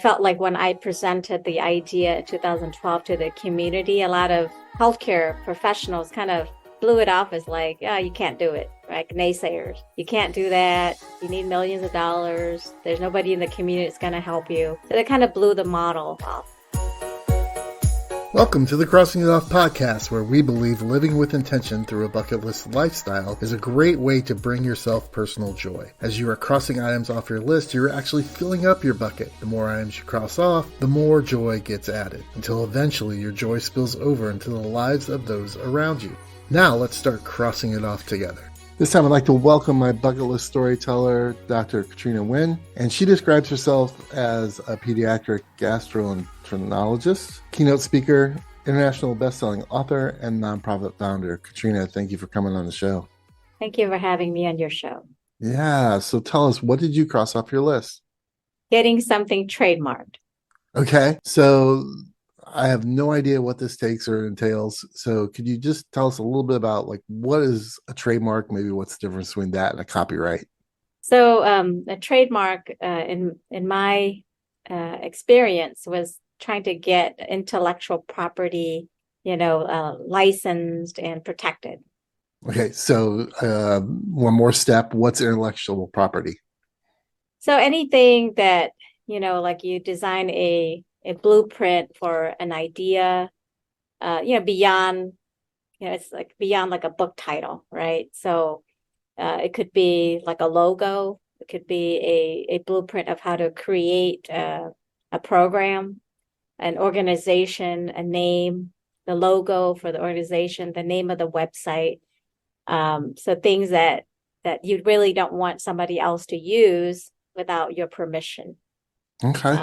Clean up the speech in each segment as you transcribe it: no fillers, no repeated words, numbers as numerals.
felt like when I presented the idea in 2012 to the community, a lot of healthcare professionals kind of blew it off as like, oh, you can't do it, like naysayers. You can't do that. You need millions of dollars. There's nobody in the community that's going to help you. So they kind of blew the model off. Welcome to the Crossing It Off podcast, where we believe living with intention through a bucket list lifestyle is a great way to bring yourself personal joy. As you are crossing items off your list, you're actually filling up your bucket. The more items you cross off, the more joy gets added, until eventually your joy spills over into the lives of those around you. Now let's start crossing it off together. This time I'd like to welcome my bucket list storyteller, Dr. Katrina Nguyen, and she describes herself as a pediatric gastroenterologist, keynote speaker, international best-selling author, and nonprofit founder. Katrina, thank you for coming on the show. Thank you for having me on your show. Yeah, so tell us, what did you cross off your list? Getting something trademarked. Okay, so I have no idea what this takes or entails. So could you just tell us a little bit about like what is a trademark? Maybe what's the difference between that and a copyright? So a trademark in my experience was trying to get intellectual property, licensed and protected. Okay, so one more step. What's intellectual property? So anything that, like you design a blueprint for an idea, beyond, it's like beyond like a book title, right? So it could be like a logo. It could be a blueprint of how to create a program, an organization, a name, the logo for the organization, the name of the website. So things that you really don't want somebody else to use without your permission. Okay.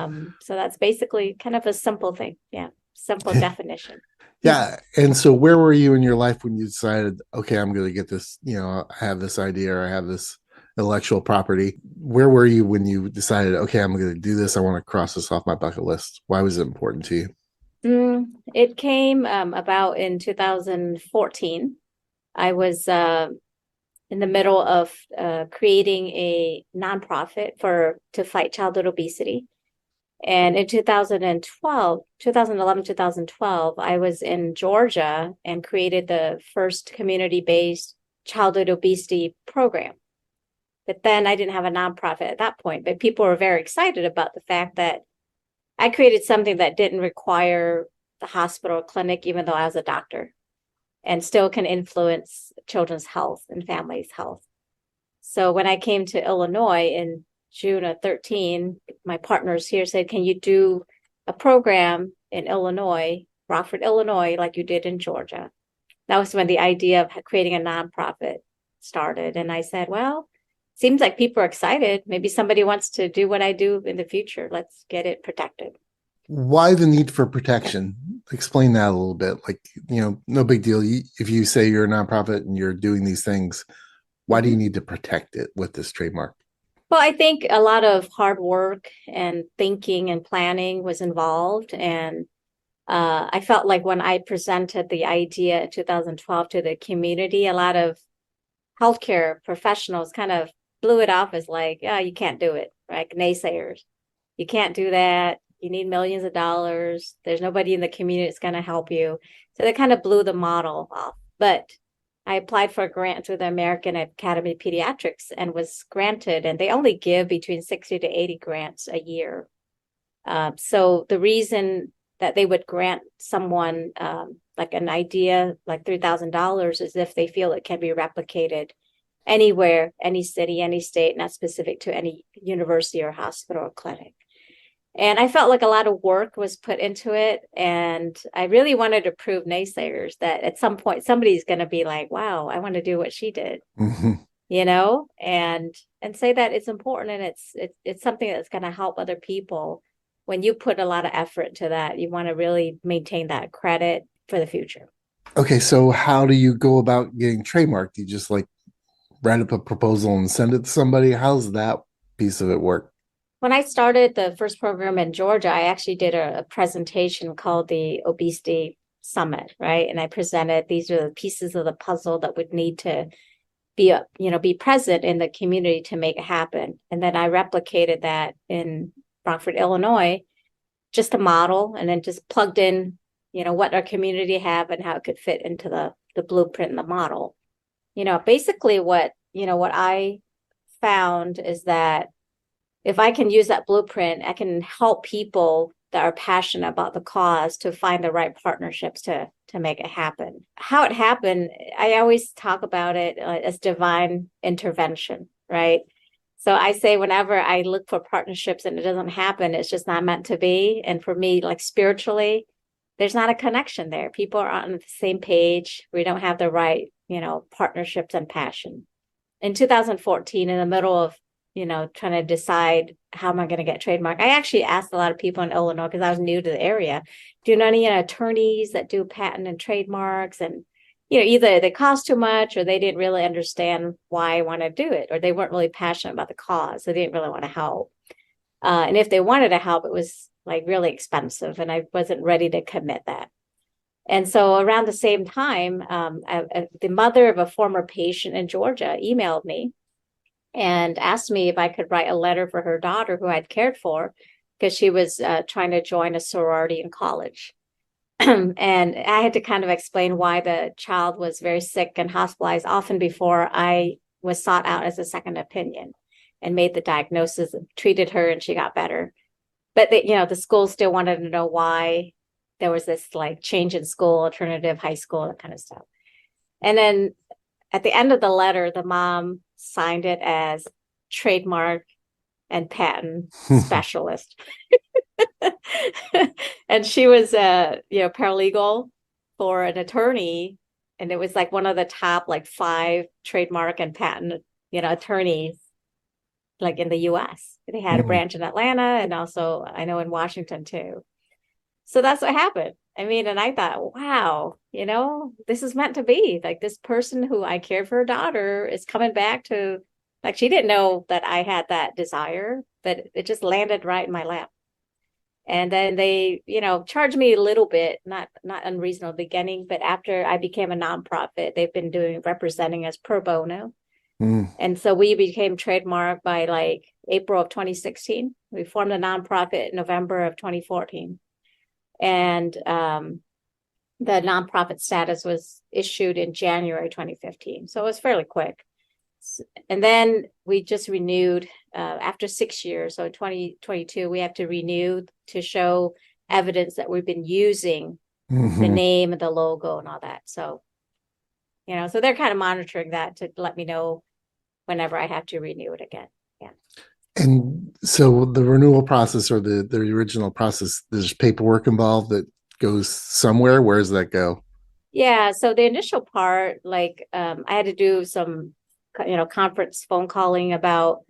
So that's basically kind of a simple thing. Yeah. Simple definition. Yeah. And so where were you in your life when you decided, okay, I'm going to get this, I have this idea or I have this intellectual property. Where were you when you decided, okay, I'm going to do this. I want to cross this off my bucket list. Why was it important to you? It came about in 2014. I was in the middle of creating a nonprofit to fight childhood obesity. And in 2011, I was in Georgia and created the first community-based childhood obesity program. But then I didn't have a nonprofit at that point, but people were very excited about the fact that I created something that didn't require the hospital or clinic, even though I was a doctor, and still can influence children's health and families' health. So when I came to Illinois in June of 2013, my partners here said, can you do a program in Illinois, Rockford, Illinois, like you did in Georgia? That was when the idea of creating a nonprofit started. And I said, well, seems like people are excited. Maybe somebody wants to do what I do in the future. Let's get it protected. Why the need for protection? Explain that a little bit. Like, no big deal. If you say you're a nonprofit and you're doing these things, why do you need to protect it with this trademark? Well, I think a lot of hard work and thinking and planning was involved. And I felt like when I presented the idea in 2012 to the community, a lot of healthcare professionals kind of blew it off as like, oh, you can't do it, right? Naysayers. You can't do that. You need millions of dollars. There's nobody in the community that's going to help you. So they kind of blew the model off. But I applied for a grant through the American Academy of Pediatrics and was granted, and they only give between 60 to 80 grants a year. So the reason that they would grant someone like an idea, like $3,000, is if they feel it can be replicated anywhere, any city, any state, not specific to any university or hospital or clinic. And I felt like a lot of work was put into it. And I really wanted to prove naysayers that at some point, somebody's going to be like, wow, I want to do what she did, and say that it's important. And it's something that's going to help other people. When you put a lot of effort into that, you want to really maintain that credit for the future. Okay. So how do you go about getting trademarked? Do you just like write up a proposal and send it to somebody? How's that piece of it work? When I started the first program in Georgia, I actually did a presentation called the Obesity Summit, right? And I presented these are the pieces of the puzzle that would need to be present in the community to make it happen. And then I replicated that in Rockford, Illinois, just a model, and then just plugged in, what our community have and how it could fit into the blueprint and the model. Basically what I found is that if I can use that blueprint, I can help people that are passionate about the cause to find the right partnerships to make it happen. How it happened, I always talk about it as divine intervention, right? So I say whenever I look for partnerships and it doesn't happen, it's just not meant to be. And for me, like spiritually, there's not a connection there. People are on the same page. We don't have the right, partnerships and passion. In 2014, in the middle of, trying to decide how am I going to get trademark, I actually asked a lot of people in Illinois because I was new to the area. Do you know any attorneys that do patent and trademarks? And, either they cost too much or they didn't really understand why I want to do it, or they weren't really passionate about the cause. So they didn't really want to help. And if they wanted to help, it was like really expensive and I wasn't ready to commit that. And so around the same time, the mother of a former patient in Georgia emailed me and asked me if I could write a letter for her daughter who I'd cared for because she was trying to join a sorority in college. And I had to kind of explain why the child was very sick and hospitalized often before I was sought out as a second opinion and made the diagnosis and treated her and she got better. But the school still wanted to know why there was this like change in school, alternative high school, that kind of stuff. And then at the end of the letter, the mom signed it as trademark and patent specialist. And she was a paralegal for an attorney. And it was like one of the top like 5 trademark and patent, attorneys like in the US. They had a branch in Atlanta and also I know in Washington too. So that's what happened. I mean, and I thought, wow, this is meant to be. Like this person who I cared for her daughter is coming back to, like, she didn't know that I had that desire, but it just landed right in my lap. And then they, charged me a little bit, not unreasonable beginning, but after I became a nonprofit, they've been representing us pro bono. And so we became trademark by like April of 2016. We formed a nonprofit in November of 2014. And the nonprofit status was issued in January 2015. So it was fairly quick. And then we just renewed after 6 years. So in 2022, we have to renew to show evidence that we've been using the name and the logo and all that. So, so they're kind of monitoring that to let me know whenever I have to renew it again. Yeah. And so the renewal process or the original process, there's paperwork involved that goes somewhere. Where does that go? Yeah. So the initial part, like I had to do some, conference phone calling about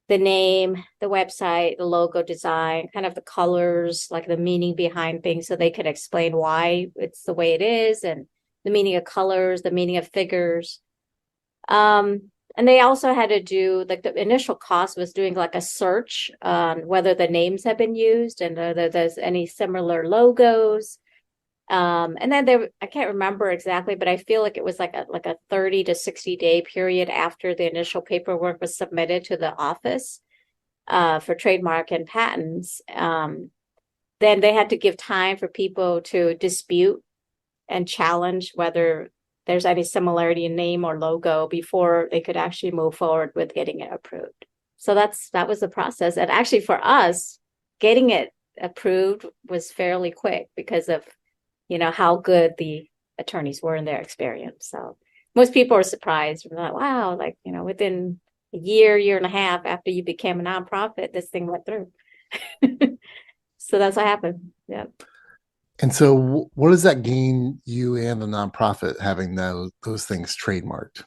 the name, the website, the logo design, kind of the colors, like the meaning behind things so they could explain why it's the way it is and the meaning of colors, the meaning of figures. And they also had to do, like the initial cost was doing like a search on whether the names have been used and whether there's any similar logos. And then I can't remember exactly, but I feel like it was like a 30 to 60 day period after the initial paperwork was submitted to the office for trademark and patents. Then they had to give time for people to dispute and challenge whether there's any similarity in name or logo before they could actually move forward with getting it approved. So that was the process. And actually for us, getting it approved was fairly quick because of, how good the attorneys were in their experience. So most people are surprised. They're like, wow, like, within a year and a half after you became a nonprofit, this thing went through. So that's what happened. Yeah. And so what does that gain you and the nonprofit having those things trademarked?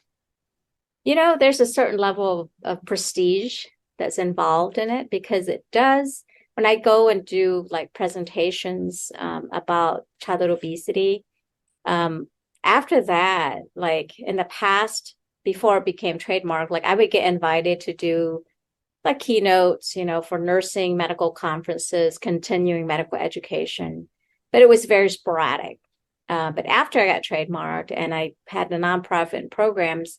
There's a certain level of prestige that's involved in it because it does. When I go and do like presentations about childhood obesity, after that, like in the past, before it became trademark, like I would get invited to do like keynotes, for nursing, medical conferences, continuing medical education, but it was very sporadic. But after I got trademarked and I had the nonprofit and programs,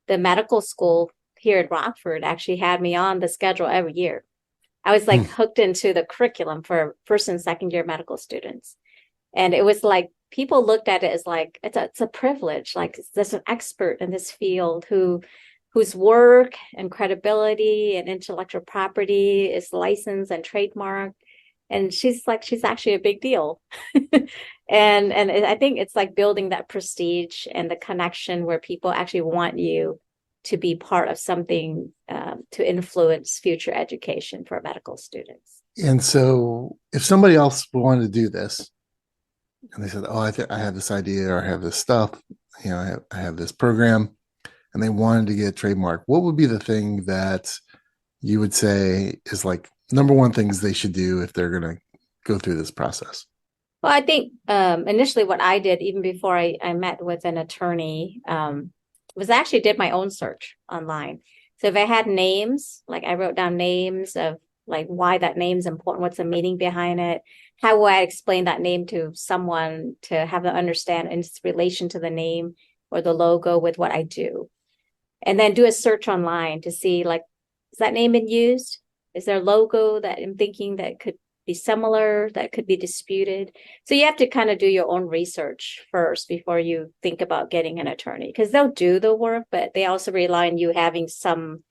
the medical school here in Rockford actually had me on the schedule every year. I was Hmm. like hooked into the curriculum for first and second year medical students. And it was like people looked at it as like it's a privilege. Like there's an expert in this field whose work and credibility and intellectual property is licensed and trademarked. And she's actually a big deal. And I think it's like building that prestige and the connection where people actually want you to be part of something to influence future education for medical students. And so if somebody else wanted to do this and they said, oh, I have this idea or I have this stuff, I have this program and they wanted to get trademark, what would be the thing that you would say is like number one things they should do if they're going to go through this process? Well, I think initially what I did, even before I met with an attorney, was I actually did my own search online. So if I had names, like I wrote down names of like why that name's important, what's the meaning behind it, how will I explain that name to someone to have them understand its relation to the name or the logo with what I do. And then do a search online to see like, is that name been used? Is there a logo that I'm thinking that could be similar, that could be disputed? So you have to kind of do your own research first before you think about getting an attorney because they'll do the work, but they also rely on you having some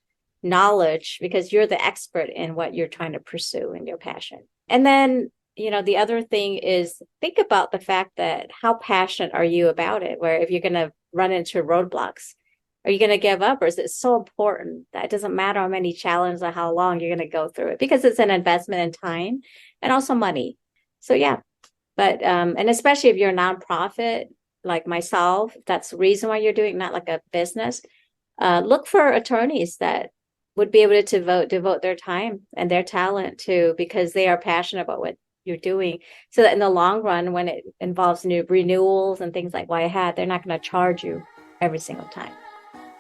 knowledge because you're the expert in what you're trying to pursue and your passion. And then, the other thing is think about the fact that how passionate are you about it? Where if you're going to run into roadblocks, are you going to give up or is it so important that it doesn't matter how many challenges or how long you're going to go through it because it's an investment in time and also money. So yeah, but and especially if you're a nonprofit like myself, that's the reason why you're doing not like a business. Look for attorneys that would be able to devote their time and their talent to because they are passionate about what you're doing. So that in the long run, when it involves new renewals and things like what I had, they're not going to charge you every single time.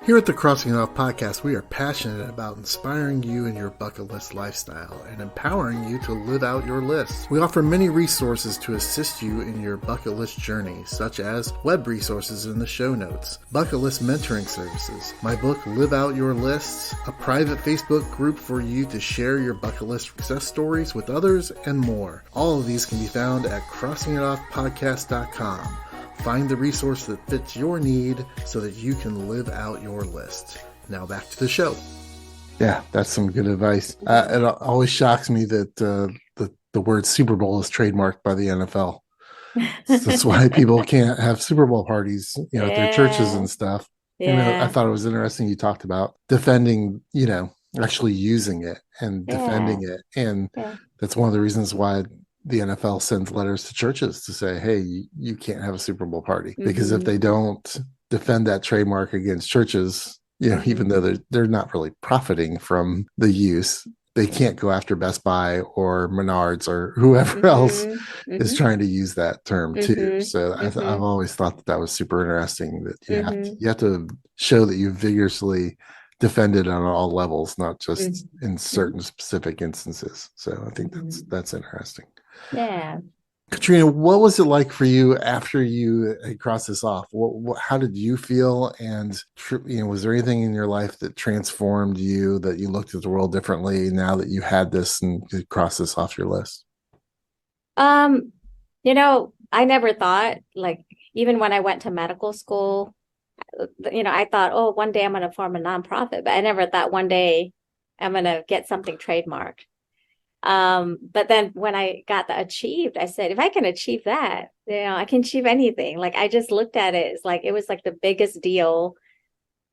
Here at the Crossing It Off podcast, we are passionate about inspiring you in your bucket list lifestyle and empowering you to live out your lists. We offer many resources to assist you in your bucket list journey, such as web resources in the show notes, bucket list mentoring services, my book Live Out Your Lists, a private Facebook group for you to share your bucket list success stories with others, and more. All of these can be found at crossingitoffpodcast.com. Find the resource that fits your need so that you can live out your list. Now back to the show. Yeah, that's some good advice. It always shocks me that the word Super Bowl is trademarked by the NFL. That's why people can't have Super Bowl parties, at their churches Yeah. and stuff. And I Yeah. thought it was interesting you talked about defending, actually using it and Yeah. defending it. And Yeah. that's one of the reasons why the NFL sends letters to churches to say, hey, you can't have a Super Bowl party. Because if Mm-hmm. they don't defend that trademark against churches, Mm-hmm. even though they're not really profiting from the use, they can't go after Best Buy or Menards or whoever else Mm-hmm. is Mm-hmm. trying to use that term too. Mm-hmm. So I've Mm-hmm. always thought that was super interesting that Mm-hmm. you have to show that you vigorously defended on all levels, not just in Mm-hmm. certain specific instances. So I think Mm-hmm. that's interesting. Yeah. Katrina, what was it like for you after you had crossed this off? How did you feel? And was there anything in your life that transformed you, that you looked at the world differently now that you had this and could cross this off your list? Um, I never thought like even when I went to medical school, I thought, oh, one day I'm going to form a nonprofit, but I never thought one day I'm going to get something trademarked. But then when I got the achieved, I said, if I can achieve that, I can achieve anything. Like I just looked at it as like it was like the biggest deal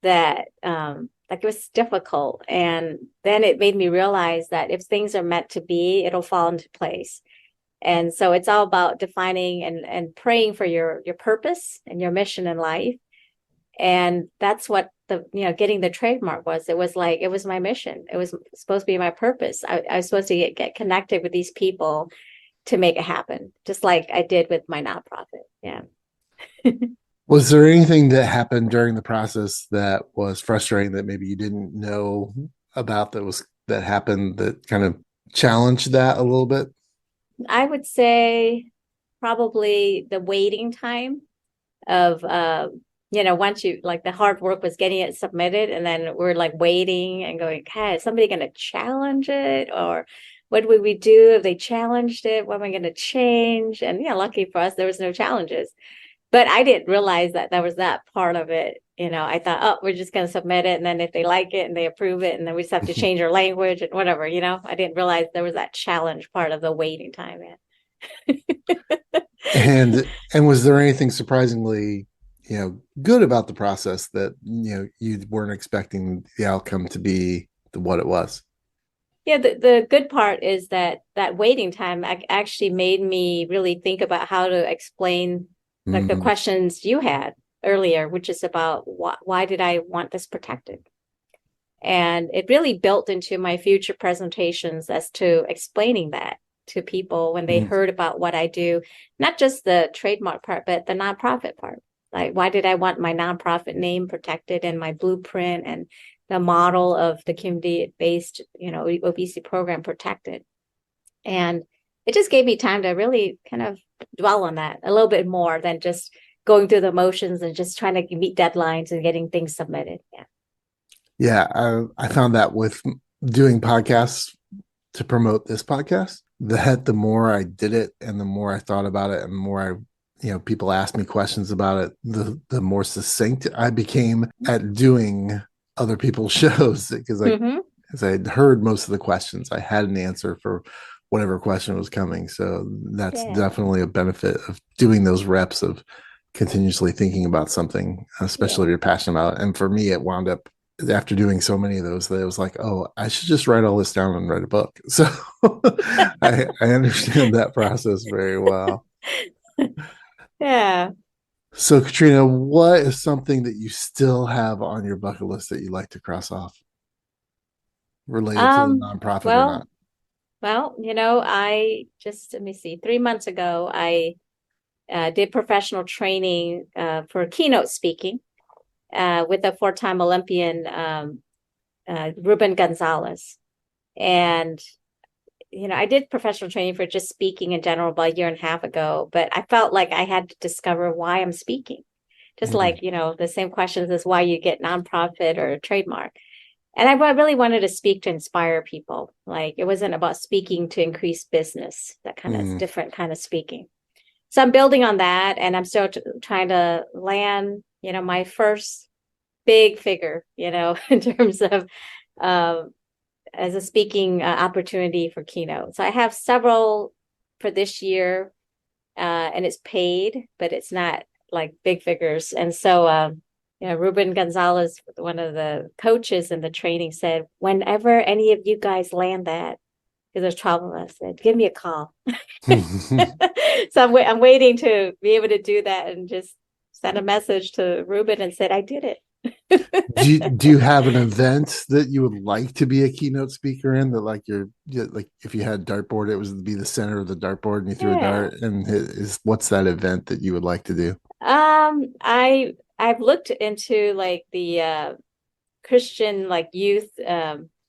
that like it was difficult. And then it made me realize that if things are meant to be, it'll fall into place. And so it's all about defining and praying for your purpose and your mission in life. And that's what getting the trademark was. It was like, it was my mission. It was supposed to be my purpose. I was supposed to get connected with these people to make it happen, just like I did with my nonprofit. Yeah. Was there anything that happened during the process that was frustrating that maybe you didn't know about that happened that kind of challenged that a little bit? I would say probably the waiting time of once you like the hard work was getting it submitted, and then we're like waiting and going, okay, is somebody going to challenge it? Or what would we do if they challenged it? What am I going to change? And yeah, lucky for us, there was no challenges. But I didn't realize that that was that part of it. I thought, oh, we're just going to submit it. And then if they like it and they approve it, and then we just have to change our language and whatever, I didn't realize there was that challenge part of the waiting time. And was there anything surprisingly, good about the process that you weren't expecting the outcome to be what it was? Yeah, the good part is that waiting time actually made me really think about how to explain like the Mm-hmm. questions you had earlier, which is about why did I want this protected? And it really built into my future presentations as to explaining that to people when they heard about what I do, not just the trademark part, but the nonprofit part. Like, why did I want my nonprofit name protected and my blueprint and the model of the community-based, obesity program protected? And it just gave me time to really kind of dwell on that a little bit more than just going through the motions and just trying to meet deadlines and getting things submitted. Yeah. Yeah, I found that with doing podcasts to promote this podcast, that the more I did it and the more I thought about it and the more people asked me questions about it, the more succinct I became at doing other people's shows because Mm-hmm. as I had heard most of the questions, I had an answer for whatever question was coming. So that's Yeah. definitely a benefit of doing those reps of continuously thinking about something, especially if Yeah. you're passionate about it. And for me, it wound up after doing so many of those that it was like, oh, I should just write all this down and write a book. So I understand that process very well. Yeah. So, Katrina, what is something that you still have on your bucket list that you'd like to cross off related to the Um, nonprofit or well, not? I just, let me see, 3 months ago, I did professional training for keynote speaking with a four-time Olympian, Ruben Gonzalez. And, I did professional training for just speaking in general about a year and a half ago, but I felt like I had to discover why I'm speaking. Just Mm, like, the same questions as why you get nonprofit or trademark. And I really wanted to speak to inspire people. Like it wasn't about speaking to increase business, that kind of mm. different kind of speaking. So I'm building on that, and I'm still trying to land, my first big figure, in terms of um, as a speaking opportunity for keynote. So I have several for this year, and it's paid, but it's not like big figures. And so, Ruben Gonzalez, one of the coaches in the training, said, whenever any of you guys land that, because there's 12 of us, said, give me a call. So I'm waiting to be able to do that and just send a message to Ruben and said, I did it. Do you have an event that you would like to be a keynote speaker in that like if you had a dartboard, it was to be the center of the dartboard and you threw a Yeah. dart and is what's that event that you would like to do? I've looked into like the Christian like youth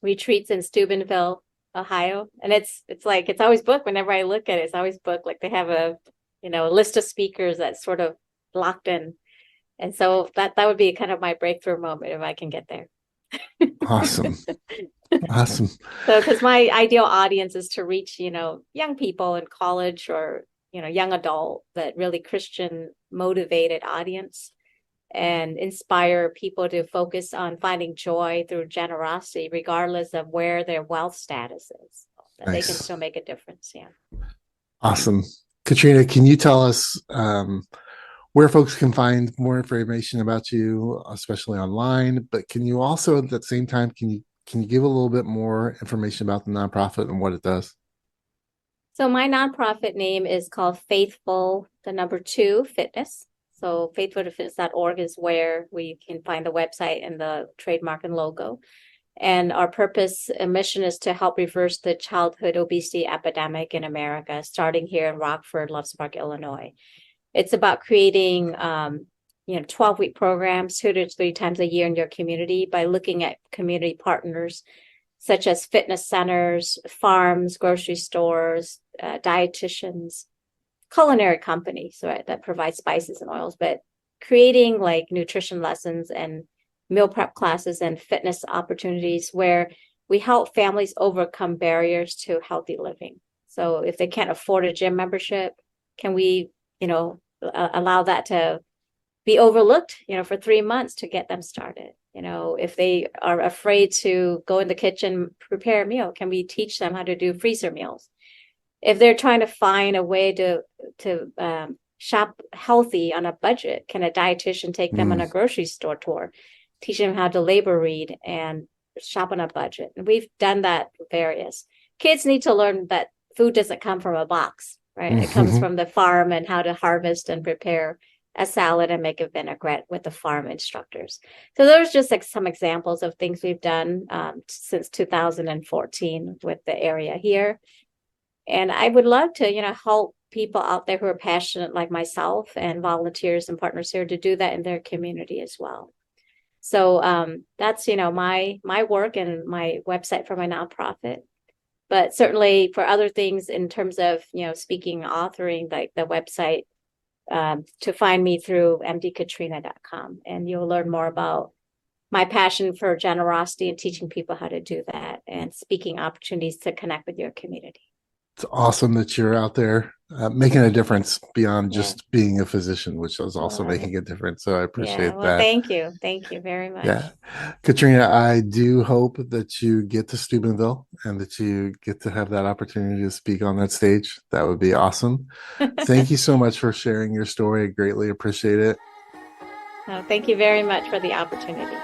retreats in Steubenville, Ohio, and it's like it's always booked whenever I look at it. It's always booked. Like they have a list of speakers that's sort of locked in, and so that would be kind of my breakthrough moment if I can get there. Awesome. Awesome. So, because my ideal audience is to reach, young people in college or, young adult, but really Christian motivated audience and inspire people to focus on finding joy through generosity, regardless of where their wealth status is, that they can Nice. still make a difference. Yeah. Awesome. Katrina, can you tell us where folks can find more information about you, especially online? But can you also, at the same time, can you give a little bit more information about the nonprofit and what it does? So my nonprofit name is called Faithful, the number two fitness. So faithfultofitness.org is where we can find the website and the trademark and logo. And our purpose and mission is to help reverse the childhood obesity epidemic in America, starting here in Rockford, Loves Park, Illinois. It's about creating 12-week programs 2 to 3 times a year in your community by looking at community partners such as fitness centers, farms, grocery stores, dietitians, culinary companies that provide spices and oils, but creating like nutrition lessons and meal prep classes and fitness opportunities where we help families overcome barriers to healthy living. So if they can't afford a gym membership, can we, allow that to be overlooked, for 3 months to get them started? If they are afraid to go in the kitchen, prepare a meal, can we teach them how to do freezer meals? If they're trying to find a way to shop healthy on a budget, can a dietitian take them on Mm. a grocery store tour, teach them how to labor read and shop on a budget? And we've done that with various kids need to learn that food doesn't come from a box, right? It comes from the farm and how to harvest and prepare a salad and make a vinaigrette with the farm instructors. So there's just like some examples of things we've done since 2014 with the area here. And I would love to, help people out there who are passionate like myself and volunteers and partners here to do that in their community as well. So that's, my work and my website for my nonprofit. But certainly for other things in terms of, speaking, authoring, like the website, to find me through mdkatrina.com. And you'll learn more about my passion for generosity and teaching people how to do that and speaking opportunities to connect with your community. It's awesome that you're out there making a difference beyond Yeah. just being a physician, which is also Well, making a difference. So I yeah. appreciate Well, that. thank you. Thank you very Yeah. much. Katrina, I do hope that you get to Steubenville and that you get to have that opportunity to speak on that stage. That would be awesome. Thank you so much for sharing your story. I greatly appreciate it. Thank you very much for the opportunity.